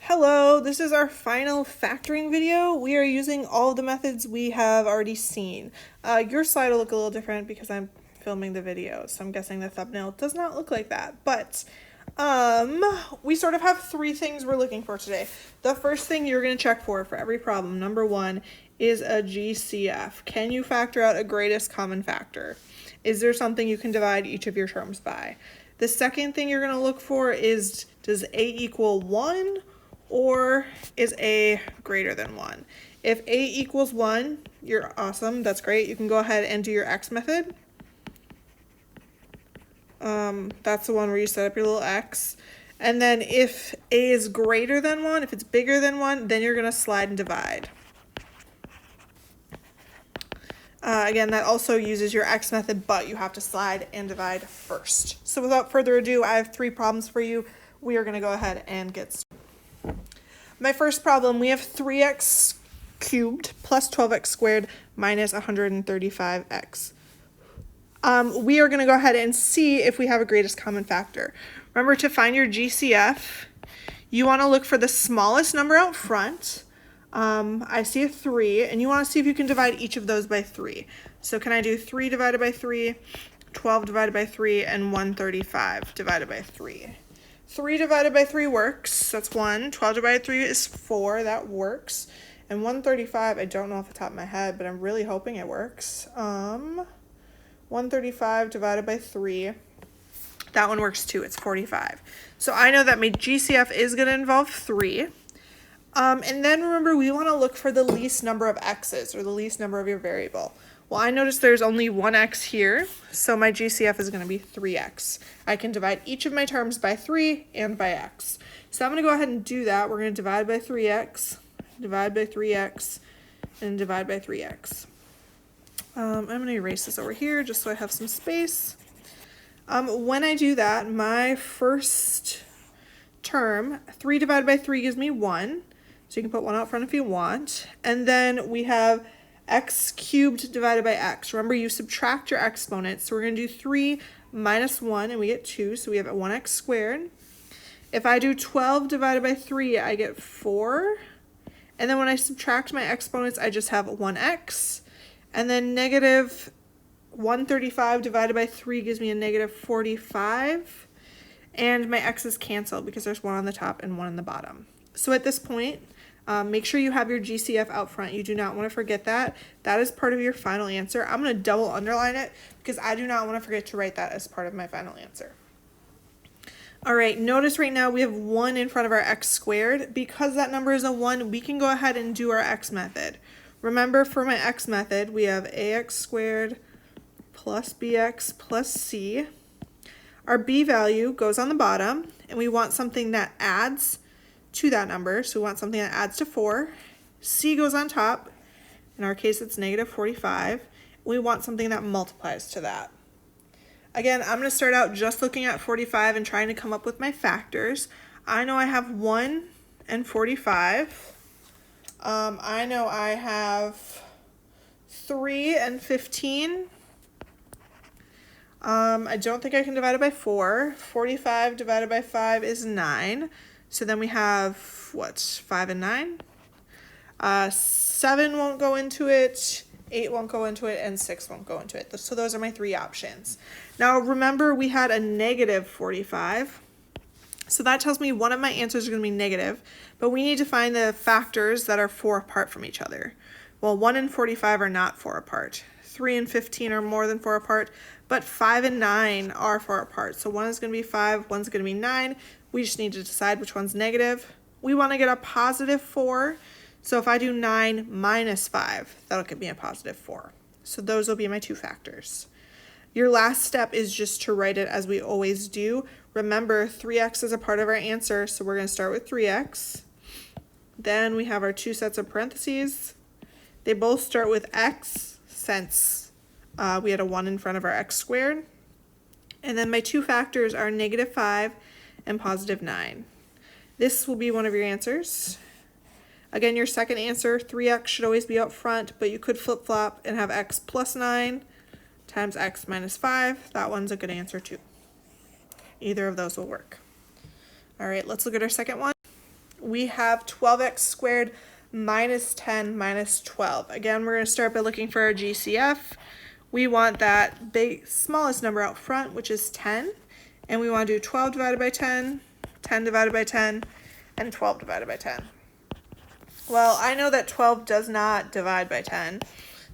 Hello, this is our final factoring video. We are using all of the methods we have already seen. Your slide will look a little different because I'm filming the video, so I'm guessing the thumbnail does not look like that. But we sort of have three things we're looking for today. The first thing you're going to check for every problem, number one, is a GCF. Can you factor out a greatest common factor? Is there something you can divide each of your terms by? The second thing you're going to look for is, does A equal 1? Or is A greater than 1? If A equals 1, you're awesome. That's great. You can go ahead and do your X method. That's the one where you set up your little X. And then if A is greater than 1, if it's bigger than 1, then you're going to slide and divide. Again, that also uses your X method, but you have to slide and divide first. So without further ado, I have three problems for you. We are going to go ahead and get started. My first problem, we have 3x cubed plus 12x squared minus 135x. We are going to go ahead and see if we have a greatest common factor. Remember, to find your GCF, you want to look for the smallest number out front. I see a 3, and you want to see if you can divide each of those by 3. So can I do 3 divided by 3, 12 divided by 3, and 135 divided by 3? 3 divided by 3 works. That's 1. 12 divided by 3 is 4. That works. And 135, I don't know off the top of my head, but I'm really hoping it works. 135 divided by 3. That one works too. It's 45. So I know that my GCF is going to involve 3. And then remember, we want to look for the least number of x's, or the least number of your variable. Well, I noticed there's only one x here, so my GCF is going to be 3x. I can divide each of my terms by 3 and by x. So I'm going to go ahead and do that. We're going to divide by 3x, divide by 3x, and divide by 3x. I'm going to erase this over here just so I have some space. When I do that, my first term, 3 divided by 3 gives me 1. So you can put 1 out front if you want. And then we have x cubed divided by x. Remember, you subtract your exponents. So we're going to do 3 minus 1, and we get 2. So we have 1x squared. If I do 12 divided by 3, I get 4. And then when I subtract my exponents, I just have 1x. And then negative 135 divided by 3 gives me a negative 45. And my x's cancel because there's 1 on the top and 1 on the bottom. So at this point, make sure you have your GCF out front. You do not want to forget that. That is part of your final answer. I'm going to double underline it because I do not want to forget to write that as part of my final answer. All right, notice right now we have 1 in front of our x squared. Because that number is a 1, we can go ahead and do our x method. Remember, for my x method, we have ax squared plus bx plus c. Our b value goes on the bottom, and we want something that adds to that number. So we want something that adds to 4. C goes on top. In our case, it's negative 45. We want something that multiplies to that. Again, I'm going to start out just looking at 45 and trying to come up with my factors. I know I have 1 and 45. I know I have 3 and 15. I don't think I can divide it by 4. 45 divided by 5 is 9. So then we have, what, 5 and 9? 7 won't go into it, 8 won't go into it, and 6 won't go into it. So those are my three options. Now remember, we had a negative 45. So that tells me one of my answers are going to be negative, but we need to find the factors that are 4 apart from each other. Well, 1 and 45 are not 4 apart. 3 and 15 are more than 4 apart, but 5 and 9 are 4 apart. So 1 is going to be 5, 1 is going to be 9. We just need to decide which one's negative. We want to get a positive 4. So if I do 9 minus 5, that'll give me a positive 4. So those will be my two factors. Your last step is just to write it as we always do. Remember, 3x is a part of our answer, so we're going to start with 3x. Then we have our two sets of parentheses. They both start with x, since we had a 1 in front of our x squared. And then my two factors are negative 5 and positive 9. This will be one of your answers. Again, your second answer, 3x should always be out front, but you could flip-flop and have x plus 9 times x minus 5. That one's a good answer too. Either of those will work. All right, let's look at our second one. we have 12x squared minus 10 minus 12. Again, we're going to start by looking for our GCF. We want that smallest number out front, which is 10. And we want to do 12 divided by 10, 10 divided by 10, and 12 divided by 10. Well, I know that 12 does not divide by 10.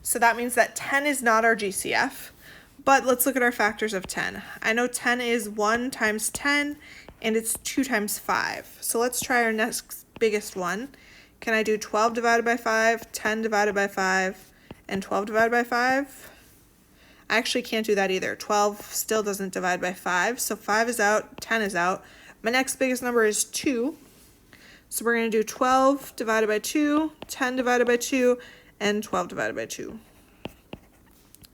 So that means that 10 is not our GCF. But let's look at our factors of 10. I know 10 is 1 times 10, and it's 2 times 5. So let's try our next biggest one. Can I do 12 divided by 5, 10 divided by 5, and 12 divided by 5? I actually can't do that either. 12 still doesn't divide by 5, so 5 is out, 10 is out. My next biggest number is 2. So we're going to do 12 divided by 2, 10 divided by 2, and 12 divided by 2.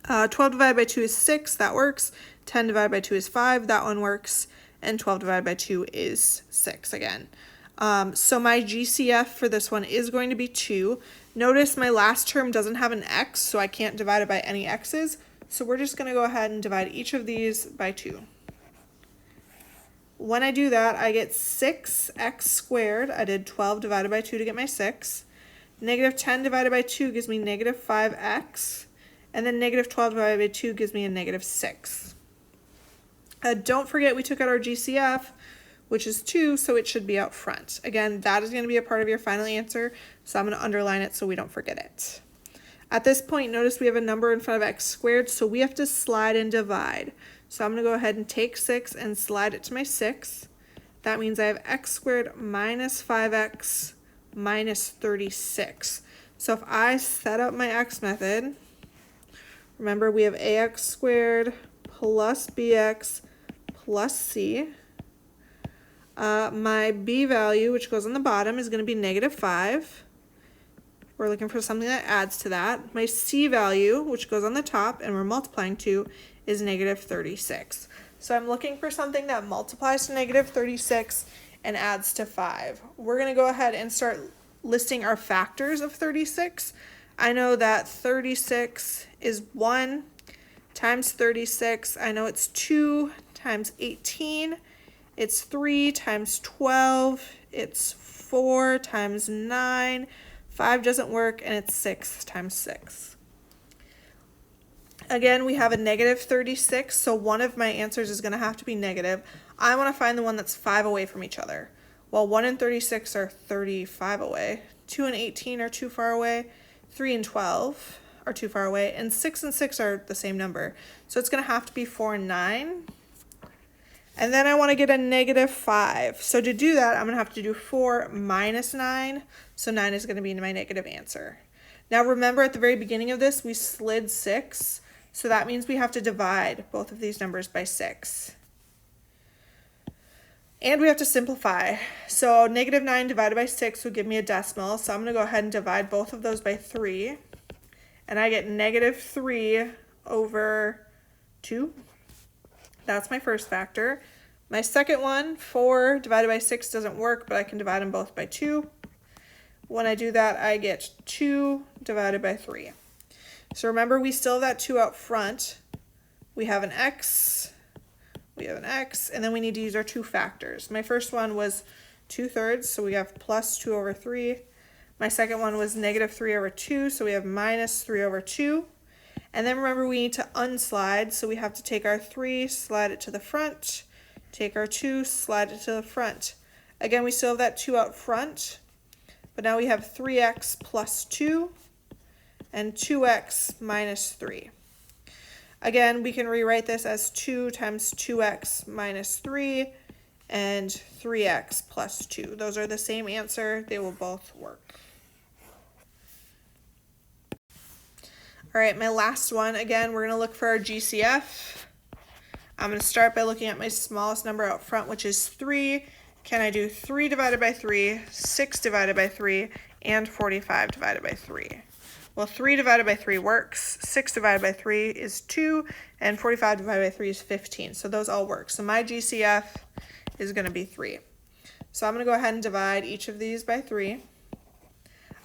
12 divided by 2 is 6, that works. 10 divided by 2 is 5, that one works. And 12 divided by 2 is 6 again. So my GCF for this one is going to be 2. Notice my last term doesn't have an x, so I can't divide it by any x's. So we're just going to go ahead and divide each of these by 2. When I do that, I get 6x squared. I did 12 divided by 2 to get my 6. Negative 10 divided by 2 gives me negative 5x. And then negative 12 divided by 2 gives me a negative 6. Don't forget we took out our GCF, which is 2, so it should be out front. Again, that is going to be a part of your final answer, so I'm going to underline it so we don't forget it. At this point, notice we have a number in front of x squared, so we have to slide and divide. So I'm going to go ahead and take 6 and slide it to my 6. That means I have x squared minus 5x minus 36. So if I set up my x method, remember we have ax squared plus bx plus c. My b value, which goes on the bottom, is going to be negative 5. We're looking for something that adds to that. My c value, which goes on the top and we're multiplying to, is negative 36. So I'm looking for something that multiplies to negative 36 and adds to 5. We're going to go ahead and start listing our factors of 36. I know that 36 is 1 times 36. I know it's 2 times 18. It's 3 times 12. It's 4 times 9. 5 doesn't work, and it's 6 times 6. Again, we have a negative 36, so one of my answers is going to have to be negative. I want to find the one that's 5 away from each other. Well, 1 and 36 are 35 away. 2 and 18 are too far away. 3 and 12 are too far away. And 6 and 6 are the same number. So it's going to have to be 4 and 9. And then I want to get a negative 5. So to do that, I'm going to have to do 4 minus 9. So 9 is going to be my negative answer. Now remember at the very beginning of this, we slid 6. So that means we have to divide both of these numbers by 6. And we have to simplify. So negative 9 divided by 6 would give me a decimal. So I'm going to go ahead and divide both of those by 3. And I get negative 3 over 2. That's my first factor. My second one, 4 divided by 6 doesn't work, but I can divide them both by 2. When I do that, I get 2 divided by 3. So remember, we still have that 2 out front. We have an x, and then we need to use our 2 factors. My first one was 2/3, so we have plus 2 over 3. My second one was negative 3 over 2, so we have minus 3 over 2. And then remember, we need to unslide, so we have to take our 3, slide it to the front, take our 2, slide it to the front. Again, we still have that 2 out front, but now we have 3x plus 2 and 2x minus 3. Again, we can rewrite this as 2 times 2x minus 3 and 3x plus 2. Those are the same answer. They will both work. All right, my last one. Again, we're going to look for our GCF. I'm going to start by looking at my smallest number out front, which is 3. Can I do 3 divided by 3, 6 divided by 3, and 45 divided by 3? Well, 3 divided by 3 works, 6 divided by 3 is 2, and 45 divided by 3 is 15. So those all work. So my GCF is going to be 3. So I'm going to go ahead and divide each of these by 3.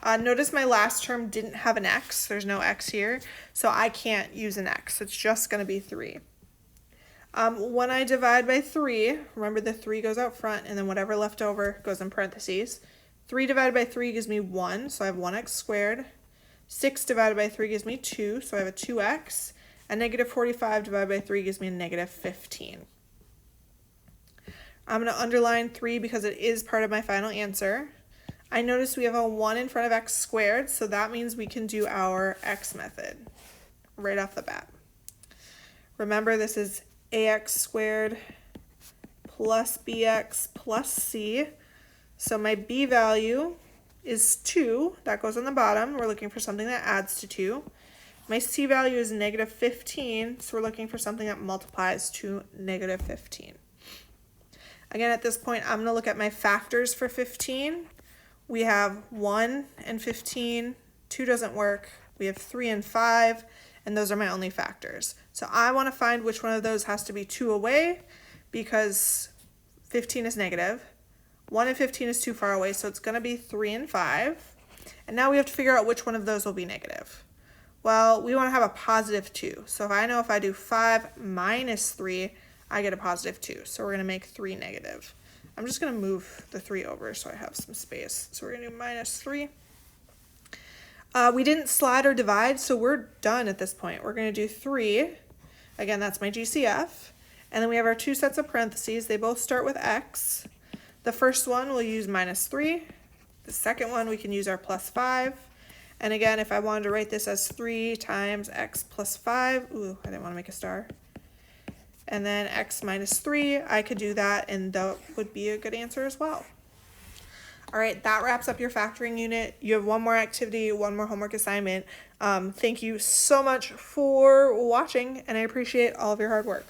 Notice my last term didn't have an x. There's no x here, so I can't use an x. It's just going to be 3. When I divide by 3, remember the 3 goes out front, and then whatever left over goes in parentheses. 3 divided by 3 gives me 1, so I have 1x squared. 6 divided by 3 gives me 2, so I have a 2x. And negative 45 divided by 3 gives me a negative 15. I'm going to underline 3 because it is part of my final answer. I notice we have a 1 in front of x squared, so that means we can do our x method right off the bat. Remember, this is ax squared plus bx plus c. So my b value is 2. That goes on the bottom. We're looking for something that adds to 2. My c value is negative 15, so we're looking for something that multiplies to negative 15. Again, at this point, I'm going to look at my factors for 15. We have 1 and 15. 2 doesn't work. We have 3 and 5, and those are my only factors. So I want to find which one of those has to be 2 away, because 15 is negative. 1 and 15 is too far away, so it's going to be 3 and 5. And now we have to figure out which one of those will be negative. Well, we want to have a positive 2. So if I know if I do 5 minus 3, I get a positive 2. So we're going to make 3 negative. I'm just going to move the 3 over so I have some space. So we're going to do minus 3. We didn't slide or divide, so we're done at this point. We're going to do 3. Again, that's my GCF. And then we have our 2 sets of parentheses. They both start with x. The first one we'll use minus 3. The second one we can use our plus 5. And again, if I wanted to write this as 3 times x plus 5, ooh, I didn't want to make a star. And then x minus 3, I could do that, and that would be a good answer as well. All right, that wraps up your factoring unit. You have one more activity, one more homework assignment. Thank you so much for watching, and I appreciate all of your hard work.